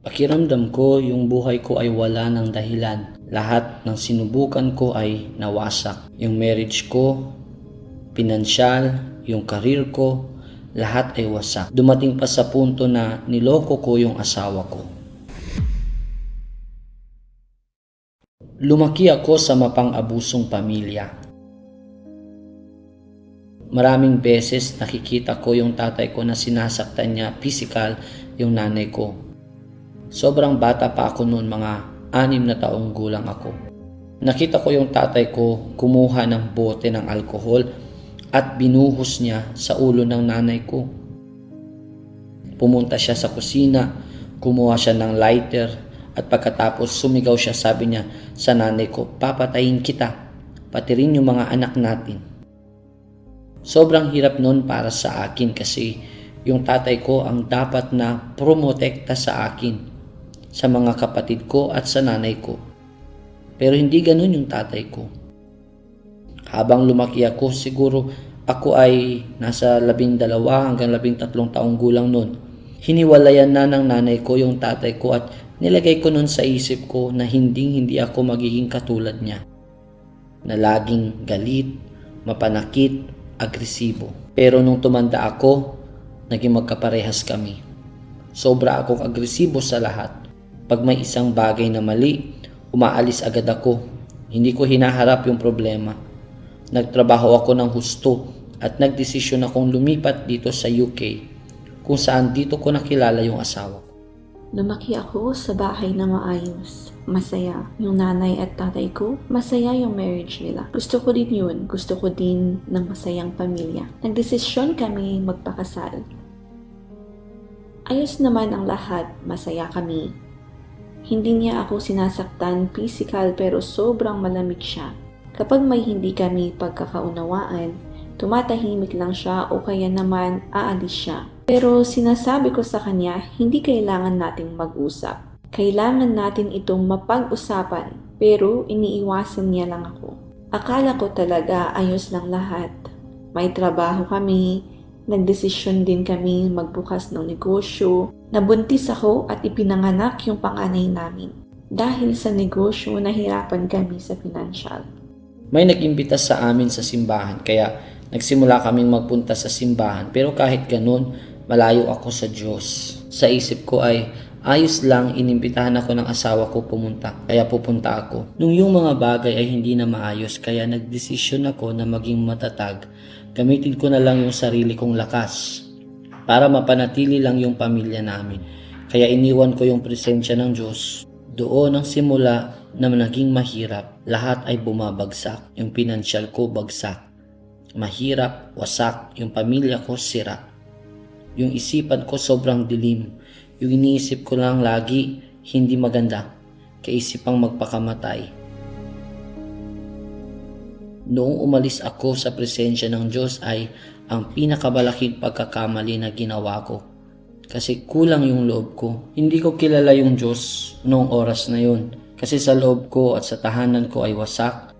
Pakiramdam ko yung buhay ko ay wala ng dahilan. Lahat ng sinubukan ko ay nawasak. Yung marriage ko, pinansyal, yung career ko, lahat ay wasak. Dumating pa sa punto na niloko ko yung asawa ko. Lumaki ako sa mapang-abusong pamilya. Maraming beses nakikita ko yung tatay ko na sinasaktan niya physical yung nanay ko. Sobrang bata pa ako noon, mga 6 na taong gulang ako. Nakita ko yung tatay ko kumuha ng bote ng alkohol at binuhos niya sa ulo ng nanay ko. Pumunta siya sa kusina, kumuha siya ng lighter at pagkatapos sumigaw siya, sabi niya sa nanay ko, "Papatayin kita, pati rin yung mga anak natin." Sobrang hirap noon para sa akin kasi yung tatay ko ang dapat na promotekta sa akin, sa mga kapatid ko at sa nanay ko. Pero hindi ganun yung tatay ko. Habang lumaki ako, siguro ako ay nasa 12 hanggang 13 taong gulang noon. Hiniwalayan na ng nanay ko yung tatay ko at nilagay ko noon sa isip ko na hindi ako magiging katulad niya. Na laging galit, mapanakit, agresibo. Pero nung tumanda ako, naging magkaparehas kami. Sobra akong agresibo sa lahat. Pag may isang bagay na mali, umaalis agad ako. Hindi ko hinaharap yung problema. Nagtrabaho ako ng husto at nagdesisyon akong lumipat dito sa UK, kung saan dito ko nakilala yung asawa ko. Lumaki ako sa bahay na maayos. Masaya yung nanay at tatay ko. Masaya yung marriage nila. Gusto ko din yun. Gusto ko din ng masayang pamilya. Nagdesisyon kami magpakasal. Ayos naman ang lahat. Masaya kami. Hindi niya ako sinasaktan physical pero sobrang malamig siya. Kapag may hindi kami pagkakaunawaan, tumatahimik lang siya o kaya naman aalis siya. Pero sinasabi ko sa kanya, hindi kailangan nating mag-usap. Kailangan natin itong mapag-usapan, pero iniiwasan niya lang ako. Akala ko talaga ayos lang lahat. May trabaho kami, nagdesisyon din kami magbukas ng negosyo. Nabuntis ako at ipinanganak yung panganay namin. Dahil sa negosyo, nahirapan kami sa financial. May nag-imbita sa amin sa simbahan, kaya nagsimula kaming magpunta sa simbahan. Pero kahit ganun, malayo ako sa Diyos. Sa isip ko ay ayos lang, inimbitahan ako ng asawa ko pumunta, kaya pupunta ako. Nung yung mga bagay ay hindi na maayos, kaya nagdesisyon ako na maging matatag. Gamitin ko na lang yung sarili kong lakas para mapanatili lang yung pamilya namin. Kaya iniwan ko yung presensya ng Diyos. Doon ang simula na naging mahirap. Lahat ay bumabagsak. Yung pinansyal ko bagsak. Mahirap, wasak. Yung pamilya ko sira. Yung isipan ko sobrang dilim. Yung iniisip ko lang lagi, hindi maganda. Kaisipang magpakamatay. Noong umalis ako sa presensya ng Diyos ay ang pinakamalaking pagkakamali na ginawa ko. Kasi kulang yung loob ko. Hindi ko kilala yung Diyos noong oras na yun. Kasi sa loob ko at sa tahanan ko ay wasak.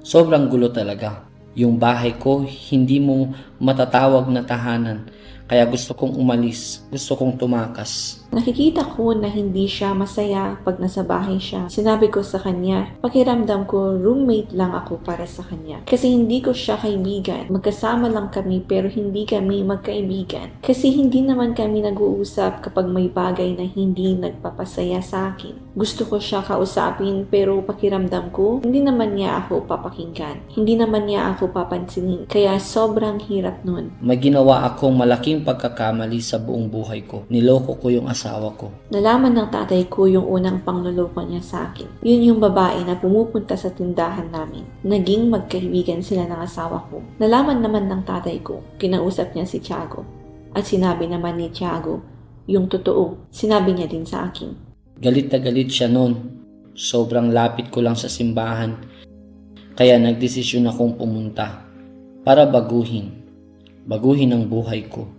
Sobrang gulo talaga. Yung bahay ko, hindi mo matatawag na tahanan. Kaya gusto kong umalis. Gusto kong tumakas. Nakikita ko na hindi siya masaya pag nasa bahay siya. Sinabi ko sa kanya, pakiramdam ko roommate lang ako para sa kanya. Kasi hindi ko siya kaibigan. Magkasama lang kami pero hindi kami magkaibigan. Kasi hindi naman kami nag-uusap kapag may bagay na hindi nagpapasaya sa akin. Gusto ko siya kausapin pero pakiramdam ko, hindi naman niya ako papakinggan. Hindi naman niya ako papansinin. Kaya sobrang hirap nun. May ginawa akong malaking pagkakamali sa buong buhay ko. Niloko ko yung asawa ko. Nalaman ng tatay ko yung unang pangluloko niya sa akin. Yun yung babae na pumupunta sa tindahan namin. Naging magkaibigan sila ng asawa ko. Nalaman naman ng tatay ko, kinausap niya si Tiago. At sinabi naman ni Tiago, yung totoo, sinabi niya din sa akin. Galit na galit siya noon. Sobrang lapit ko lang sa simbahan. Kaya nagdesisyon akong pumunta para baguhin ang buhay ko.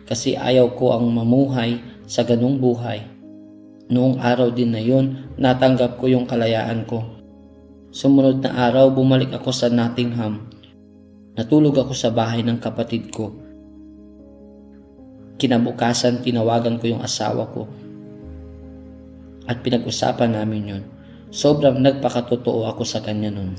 Kasi ayaw ko ang mamuhay sa ganung buhay. Noong araw din na yun, natanggap ko yung kalayaan ko. Sumunod na araw, bumalik ako sa Nottingham. Natulog ako sa bahay ng kapatid ko. Kinabukasan, tinawagan ko yung asawa ko. At pinag-usapan namin yun. Sobrang nagpakatotoo ako sa kanya nun.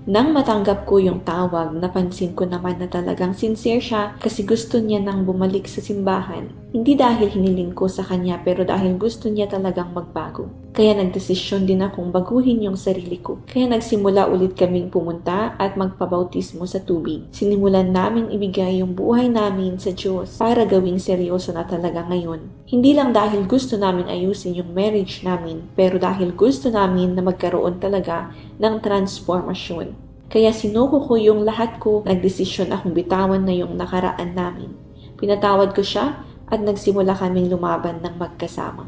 Nang matanggap ko yung tawag, napansin ko naman na talagang sincere siya kasi gusto niya nang bumalik sa simbahan. Hindi dahil hiniling ko sa kanya pero dahil gusto niya talagang magbago. Kaya nagdesisyon din akong baguhin yung sarili ko. Kaya nagsimula ulit kaming pumunta at magpabautismo sa tubig. Sinimulan naming ibigay yung buhay namin sa Diyos para gawing seryoso na talaga ngayon. Hindi lang dahil gusto namin ayusin yung marriage namin, pero dahil gusto namin na magkaroon talaga ng transformasyon. Kaya sinuko ko yung lahat ko, nagdesisyon akong bitawan na yung nakaraan namin. Pinatawad ko siya at nagsimula kaming lumaban ng magkasama.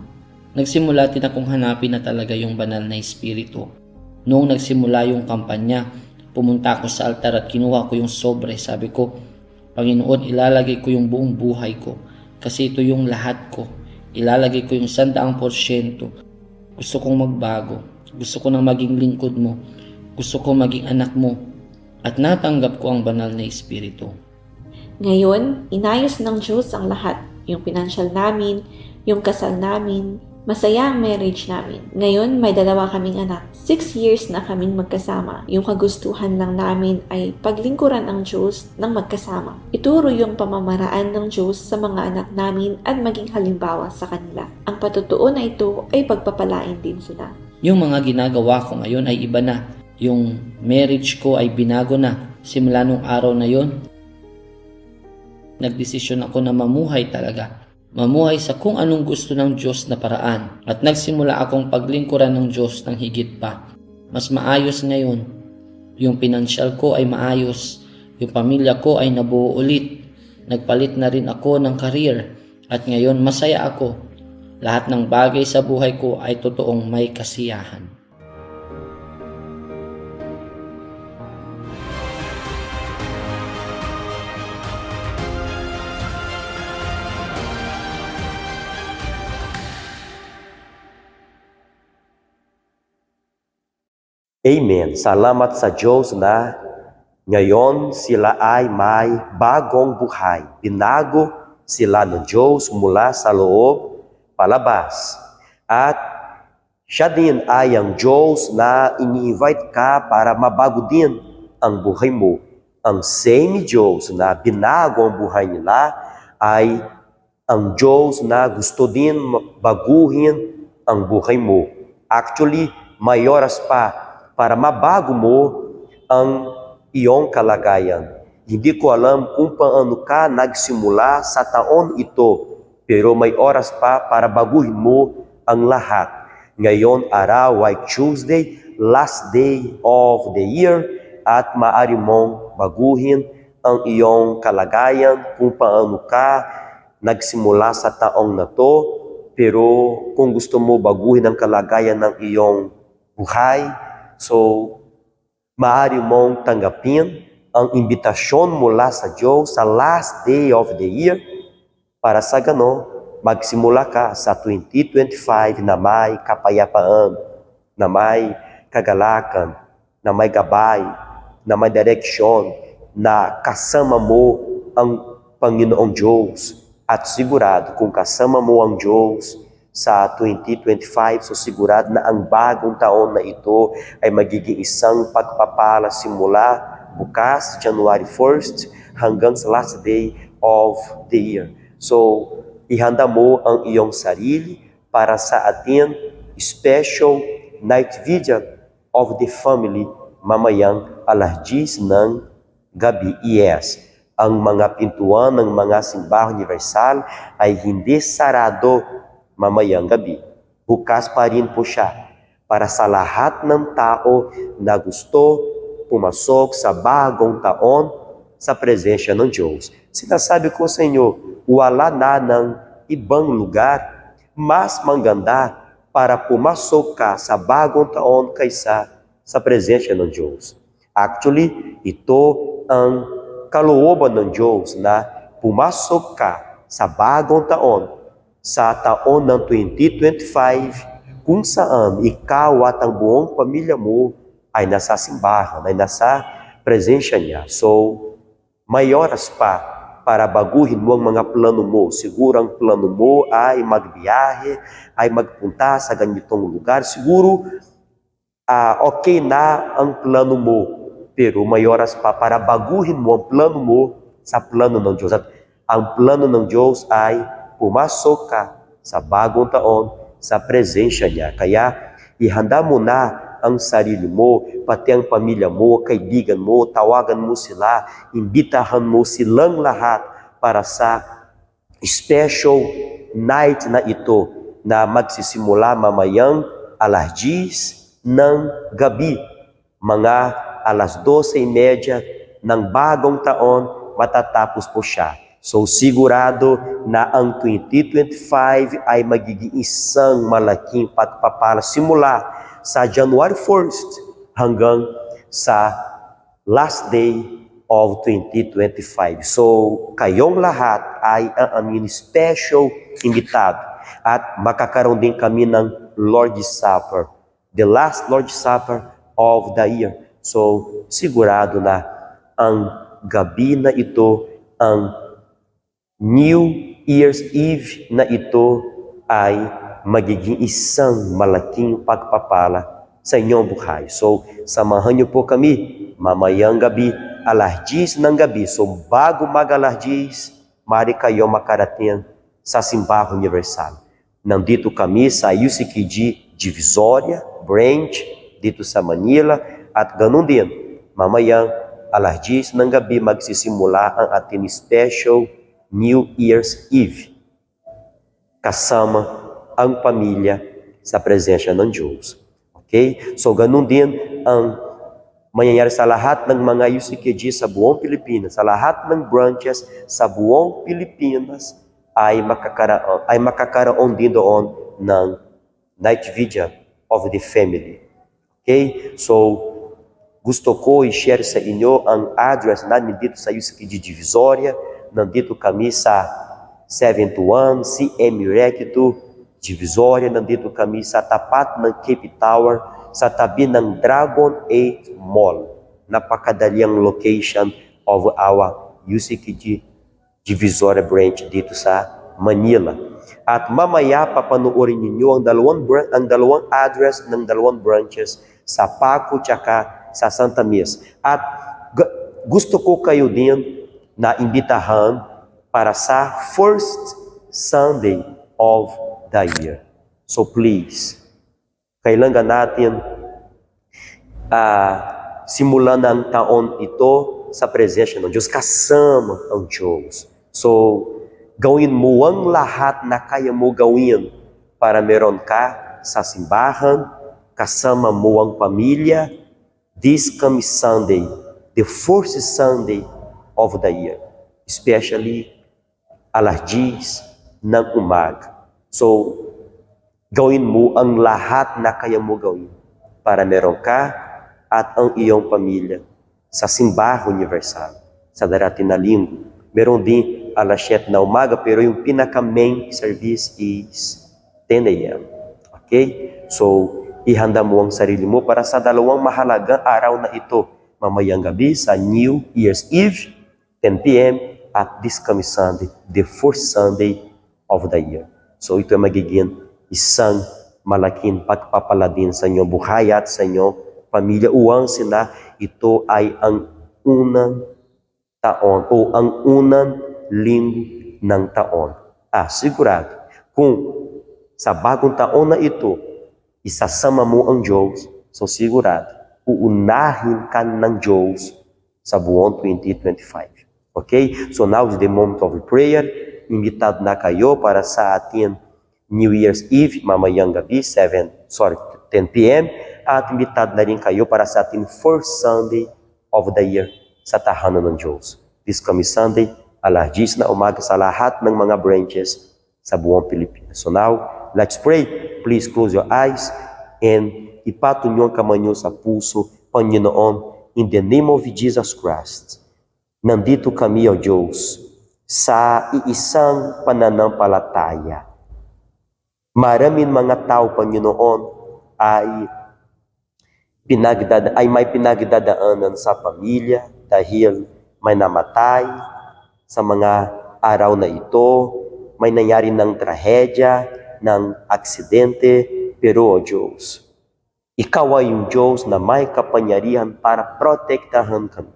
Nagsimula din akong hanapin na talaga yung banal na espiritu. Noong nagsimula yung kampanya, pumunta ako sa altar at kinuha ko yung sobre. Sabi ko, Panginoon, ilalagay ko yung buong buhay ko kasi ito yung lahat ko. Ilalagay ko yung 100%. Gusto kong magbago. Gusto ko nang maging lingkod mo. Gusto ko maging anak mo. At natanggap ko ang banal na espiritu. Ngayon, inayos ng Diyos ang lahat. Yung financial namin, yung kasal namin, masaya ang marriage namin. Ngayon, may 2 kaming anak. 6 years na kaming magkasama. Yung kagustuhan lang namin ay paglingkuran ang Diyos ng magkasama. Ituro yung pamamaraan ng Diyos sa mga anak namin at maging halimbawa sa kanila. Ang patutuo na ito ay pagpapalain din sila. Yung mga ginagawa ko ngayon ay iba na. Yung marriage ko ay binago na. Simula nung araw na yon, nagdesisyon ako na mamuhay talaga. Mamuhay sa kung anong gusto ng Diyos na paraan. At nagsimula akong paglingkuran ng Diyos ng higit pa. Mas maayos ngayon. Yung pinansyal ko ay maayos. Yung pamilya ko ay nabuo ulit. Nagpalit na rin ako ng career. At ngayon masaya ako. Lahat ng bagay sa buhay ko ay totoong may kasiyahan. Amen. Salamat sa Diyos na ngayon sila ay may bagong buhay. Binago sila ng Diyos mula sa loob palabas. At siya din ay ang Diyos na ini-invite ka para mabago din ang buhay mo. Ang same Diyos na binago ang buhay nila ay ang Diyos na gusto din baguhin ang buhay mo. Actually, may oras pa para mabago mo ang iyong kalagayan. Hindi ko alam kung paano ka nagsimula sa taon ito, pero may oras pa para baguhin mo ang lahat. Ngayon araw ay Tuesday, last day of the year, at maaari mong baguhin ang iyong kalagayan kung paano ka nagsimula sa taong na to. Pero kung gusto mo baguhin ang kalagayan ng iyong buhay, so, maaari mong tanggapin ang imbitasyon mula sa Diyos sa last day of the year para sa gano, magsimula ka sa 2025 na may kapayapaan, na may kagalakan, na may gabay, na may direksyon, na kasama mo ang Panginoong Diyos. At sigurado kung kasama mo ang Diyos sa 2025, so sigurado na ang bagong taon na ito ay magiging isang pagpapala simula bukas, January 1st, hanggang sa last day of the year. So, ihanda mo ang iyong sarili para sa ating special night vigil of the family mamayang alas 10 ng gabi. Yes, ang mga pintuan ng mga simbahan universal ay hindi sarado mamayang gabi. Bukas pa rin po siya para sa lahat ng tao na gusto pumasok sa bagong taon sa presensya ng Diyos. Sinasabi ko sa inyo, wala na ng ibang lugar mas maganda para pumasok ka sa bagong taon kaysa sa presensya ng Diyos. Actually, ito ang kalooban ng Diyos na pumasok ka sa bagong taon sa taon ng 2025 kung saan ikaw at ang buong pamilya mo ay nasa simbahan, ay nasa presensya niya. So, may oras pa para baguhin mo ang mga plano mo. Siguro ang plano mo ay magbiyahe, ay magpunta sa ganitong lugar. Siguro okay na ang plano mo, pero may oras pa para baguhin mo ang plano mo sa plano ng Diyos. At ang plano ng Diyos ay pumasok ka sa bagong taon sa presensya niya. Kaya ihanda mo na ang sarili mo, pati ang pamilya mo, kaibigan mo, tawagan mo sila, imbitahan mo silang lahat para sa special night na ito na magsisimula mamayang alas 10 ng gabi, mga alas 12:30 ng bagong taon, matatapos po siya. So sigurado na ang 2025 ay magiging isang malaking pagpapala simula sa January 1st hanggang sa last day of 2025. So kayong lahat ay ang aming special imbitado at makakaroon din kami ng Lord's Supper, the last Lord's Supper of the year. So sigurado na ang gabi na ito, ang New Year's Eve na ito ay magiging isang malaking pagpapala sa inyong buhay. So, samahan niyo po kami mamayang gabi, alas 10 ng gabi. So, bago mag-alas 10, mari kayo makarating sa Simbahan Universal. Nandito kami sa UCKG Divisoria Branch, dito sa Manila. At ganun din, mamayang alas 10 ng gabi magsisimula ang ating special New Year's Eve, kasama ang pamilya sa presensya ng Diyos. Okay? So, ganun din ang mangyayari sa lahat ng mga UCKG sa buong Pilipinas, sa lahat ng branches sa buong Pilipinas ay makakaroon din doon ng night vigil of the family. Okay? So, gusto ko i-share sa inyo ang address namin dito sa UCKG Divisoria. Nandito kami sa 721 CM Recto, Divisoria. Nandito kami sa tapat ng Cape Tower, sa tabi ng Dragon 8 Mall. Napakadalyang location of our UCKG Divisoria branch dito sa Manila. At mamaya papanoorin ninyo ang dalawang address ng dalawang branches sa Paco tsaka sa Santa Mesa. At gusto ko kayo din na imbitahan para sa first Sunday of the year. So please, kailangan natin simulan ng taon ito sa presensya ng Diyos, kasama ang Diyos. So, gawin mo ang lahat na kaya mo gawin para meron ka sa simbahan, kasama mo ang pamilya, this coming Sunday, the first Sunday of the year, especially alas 10 ng umaga. So, gawin mo ang lahat na kaya mo gawin para meron ka at ang iyong pamilya sa Simbahan Universal sa darating na linggo. Meron din alas 7 na umaga, pero yung pinaka-main service is 10 a.m. Okay? So, ihanda mo ang sarili mo para sa dalawang mahalagang araw na ito, mamayang gabi sa New Year's Eve, 10 p.m. at this coming Sunday, the first Sunday of the year. So ito ay magiging isang malaking pagpapala din sa inyong buhay at sa inyong pamilya. Uwang sila, ito ay ang unang taon o ang unang linggo ng taon. Sigurado, kung sa bagong taon na ito, isasama mo ang Diyos, so sigurado, uunahin ka ng Diyos sa buong 2025. Okay? So now is the moment of prayer. Imbitado na kayo para sa ating New Year's Eve, mamayang gabi, 10 p.m. At imbitado na rin kayo para sa ating first Sunday of the year sa tahanan ng Diyos. This coming Sunday, alas 10 na umaga sa lahat ng mga branches sa buong Pilipinas. So now, let's pray. Please close your eyes and ipatong niyo ang kamay niyo sa puso. Panginoon, in the name of Jesus Christ, nandito kami, O Diyos, sa iisang pananampalataya. Maraming mga tao, Panginoon, ay may pinagdadaanan sa pamilya dahil may namatay sa mga araw na ito. May nangyari ng trahedya, ng aksidente, pero, O Diyos, Ikaw ay yung Diyos na may kapangyarihan para protektahan kami.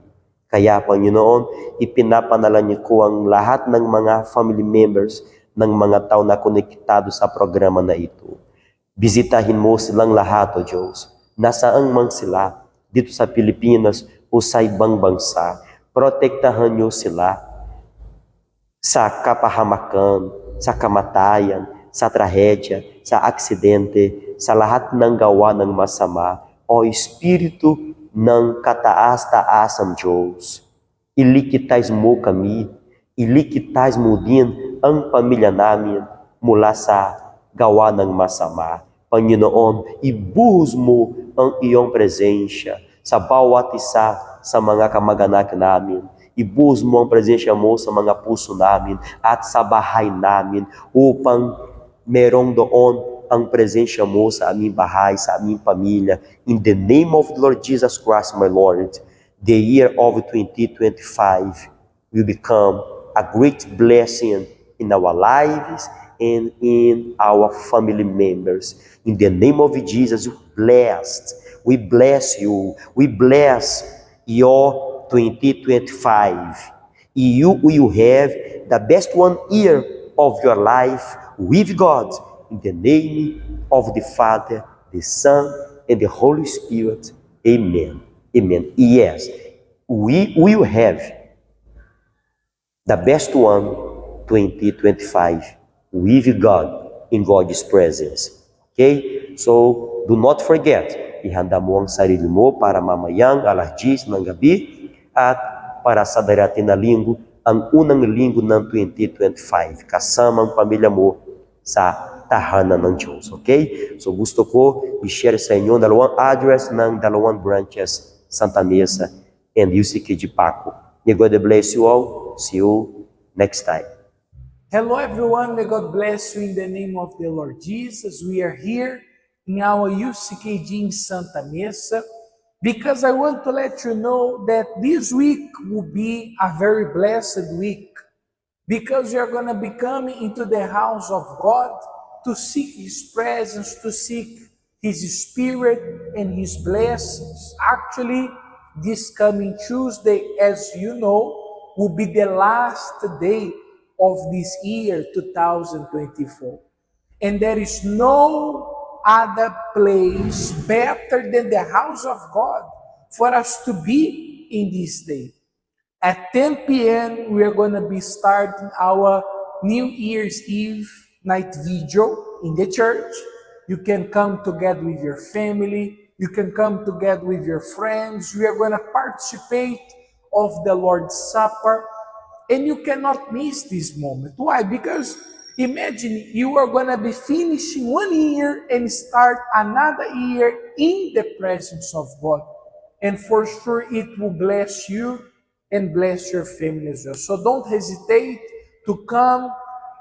Kaya, Panginoon, ipinapanalangin ko ang lahat ng mga family members ng mga tao na konektado sa programa na ito. Bisitahin mo silang lahat, O Diyos. Nasaan man sila, dito sa Pilipinas o sa ibang bansa, protektahan niyo sila sa kapahamakan, sa kamatayan, sa trahedya, sa aksidente, sa lahat ng gawa ng masama, o Espiritu ng kataas-taasang Diyos. Ilikitas mo kami, ilikitas mo din ang pamilya namin mula sa gawa ng masama. Panginoon, ibuhos mo ang iyong presensya sa bawat isa sa mga kamag-anak namin. Ibuhos mo ang presensya mo sa mga puso namin at sa bahay namin upang merong doon ang presensya mo sa aming bahay, sa aming pamilya. In the name of the Lord Jesus Christ, my Lord, the year of 2025 will become a great blessing in our lives and in our family members. In the name of Jesus, blessed. We bless you. We bless your 2025. You will have the best 1 year of your life with God. In the name of the Father, the Son, and the Holy Spirit. Amen. Amen. Yes, we will have the best 2025 with God in God's presence. Okay? So, do not forget, ihanda mo ang sarili mo para mamayang alas 10 ng gabi at para sa darating na linggo, ang unang linggo ng 2025, kasama ang pamilya mo sa tahanan ng Diyos. Okay? So, gusto ko i-share sa inyo dalawang address ng dalawang branches, Santa Mesa and UCK de Paco. May God bless you all. See you next time. Hello everyone, may God bless you in the name of the Lord Jesus. We are here in our UCKG in Santa Mesa because I want to let you know that this week will be a very blessed week because you're going to be coming into the house of God to seek His presence, to seek His Spirit and His blessings. Actually, this coming Tuesday, as you know, will be the last day of this year 2024, and there is no other place better than the house of God for us to be in this day. At 10 p.m. we are going to be starting our New Year's Eve night vigil in the church. You can come together with your family, you can come together with your friends. We are going to participate of the Lord's Supper. And you cannot miss this moment. Why? Because imagine you are going to be finishing 1 year and start another year in the presence of God. And for sure, it will bless you and bless your family as well. So don't hesitate to come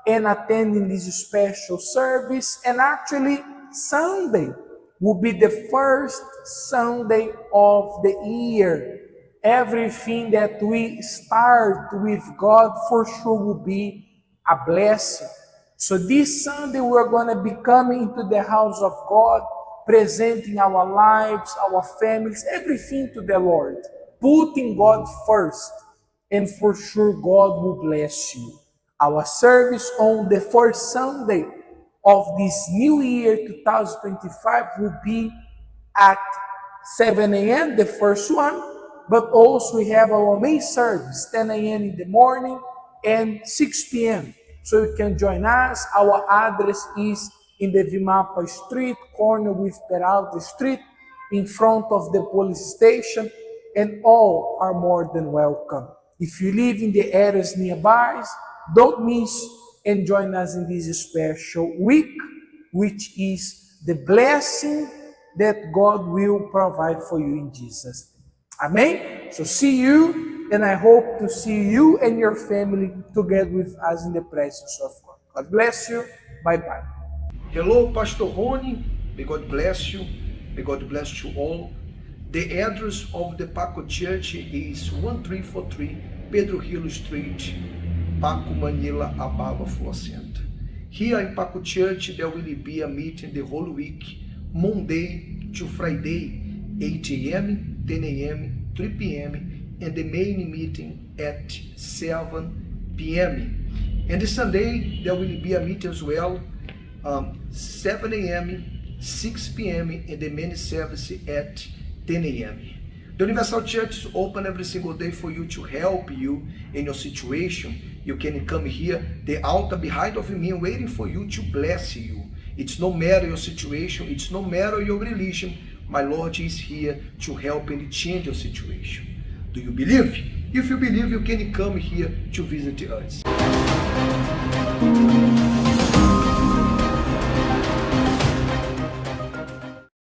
and attend in this special service. And actually, Sunday will be the first Sunday of the year. Everything that we start with God for sure will be a blessing. So this Sunday we're going to be coming into the house of God, presenting our lives, our families, everything to the Lord, putting God first. And for sure God will bless you. Our service on the first Sunday of this new year 2025 will be at 7 a.m., the first one. But also we have our main service, 10 a.m. in the morning and 6 p.m. So you can join us. Our address is in the Vimapa Street, corner with Peralta Street, in front of the police station, and all are more than welcome. If you live in the areas nearby, don't miss and join us in this special week, which is the blessing that God will provide for you in Jesus' name. Amen. So see you, and I hope to see you and your family together with us in the presence of God. God bless you. Bye-bye. Hello, Pastor Rony. May God bless you. May God bless you all. The address of the Paco Church is 1343 Pedro Hill Street, Paco, Manila, Ababa, Floor Center. Here in Paco Church, there will be a meeting the whole week, Monday to Friday, 8 a.m., 10 a.m., 3 p.m., and the main meeting at 7 p.m. And the Sunday, there will be a meeting as well, 7 a.m., 6 p.m., and the main service at 10 a.m. The Universal Church is open every single day for you to help you in your situation. You can come here, the altar behind of me waiting for you to bless you. It's no matter your situation, it's no matter your religion, my Lord is here to help and change your situation. Do you believe? If you believe, you can come here to visit us.